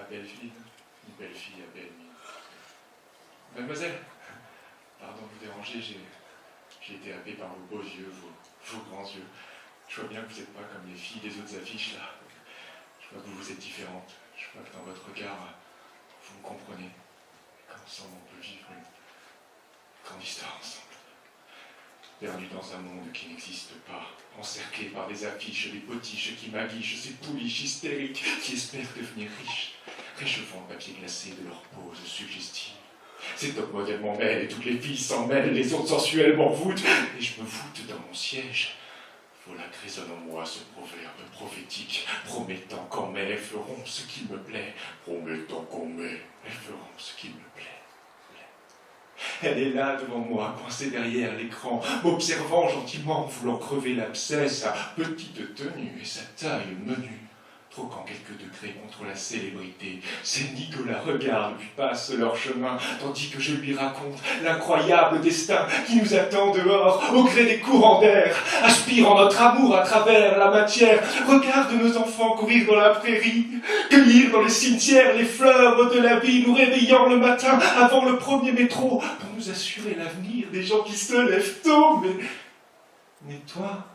belle fille, une belle fille à belle mine. Mademoiselle, pardon de vous déranger, j'ai été happé par vos beaux yeux, vos grands yeux. Je vois bien que vous n'êtes pas comme les filles des autres affiches là. Je vois que vous êtes différente. Je vois que dans votre regard, vous me comprenez. Qu'ensemble on peut vivre une grande histoire ensemble. Perdu dans un monde qui n'existe pas, encerclé par des affiches, des potiches qui m'aguichent, ces pouliches hystériques qui espèrent devenir riches, réchauffant le papier glacé de leur pose suggestive. Ces top modèles m'en mêlent et toutes les filles s'en mêlent, les autres sensuelles m'en voûtent, et je me voûte dans mon siège. Voilà que résonne en moi ce proverbe prophétique, promettant qu'en mai elles feront ce qu'il me plaît, promettant qu'en mai elles feront ce qu'il me plaît. Elle est là devant moi, coincée derrière l'écran, m'observant gentiment, voulant crever l'abcès, sa petite tenue et sa taille menue, troquant quelques degrés contre la célébrité. Ces Nicolas regardent puis passent leur chemin, tandis que je lui raconte l'incroyable destin qui nous attend dehors, au gré des courants d'air, aspirant notre amour à travers la matière. Regarde nos enfants courir dans la prairie, cueillir dans les cimetières les fleurs de la vie, nous réveillant le matin avant le premier métro, pour nous assurer l'avenir des gens qui se lèvent tôt. Mais toi,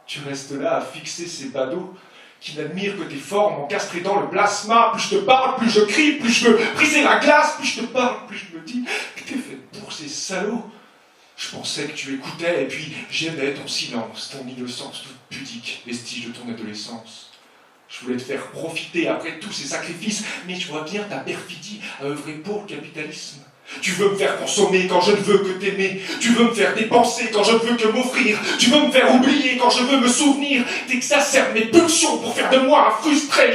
tu restes là à fixer ces badauds qui n'admirent que tes formes encastrées dans le plasma. Plus je te parle, plus je crie, plus je veux briser la glace, plus je te parle, plus je me dis que t'es faite pour ces salauds. Je pensais que tu écoutais, et puis j'aimais ton silence, ton innocence toute pudique, vestige de ton adolescence. Je voulais te faire profiter après tous ces sacrifices, mais je vois bien ta perfidie à œuvrer pour le capitalisme. Tu veux me faire consommer quand je ne veux que t'aimer. Tu veux me faire dépenser quand je ne veux que m'offrir. Tu veux me faire oublier quand je veux me souvenir. T'exacerbes mes pulsions pour faire de moi un frustré.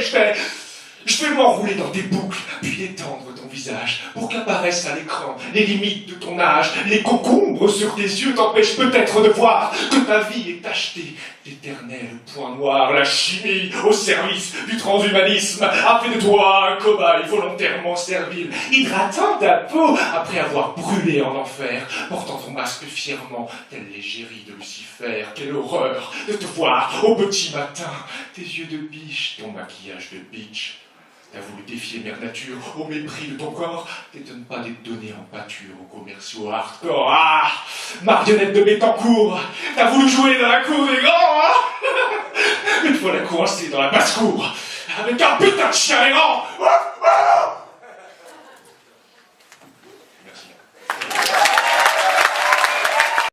Je vais m'enrouler dans tes boucles, puis étendre ton visage pour qu'apparaissent à l'écran les limites de ton âge. Les concombres sur tes yeux t'empêchent peut-être de voir que ta vie est achetée. L'éternel point noir, la chimie au service du transhumanisme a fait de toi un cobaye volontairement servile, hydratant ta peau après avoir brûlé en enfer, portant ton masque fièrement, tel l'égérie de Lucifer. Quelle horreur de te voir au petit matin, tes yeux de biche, ton maquillage de bitch. T'as voulu défier Mère Nature au mépris de ton corps. T'étonnes pas d'être donné en pâture aux commerciaux hardcore. Ah, marionnette de Bettencourt, t'as voulu jouer dans la cour des grands, hein. Une fois la coincée dans la basse-cour, avec un putain de chien errant.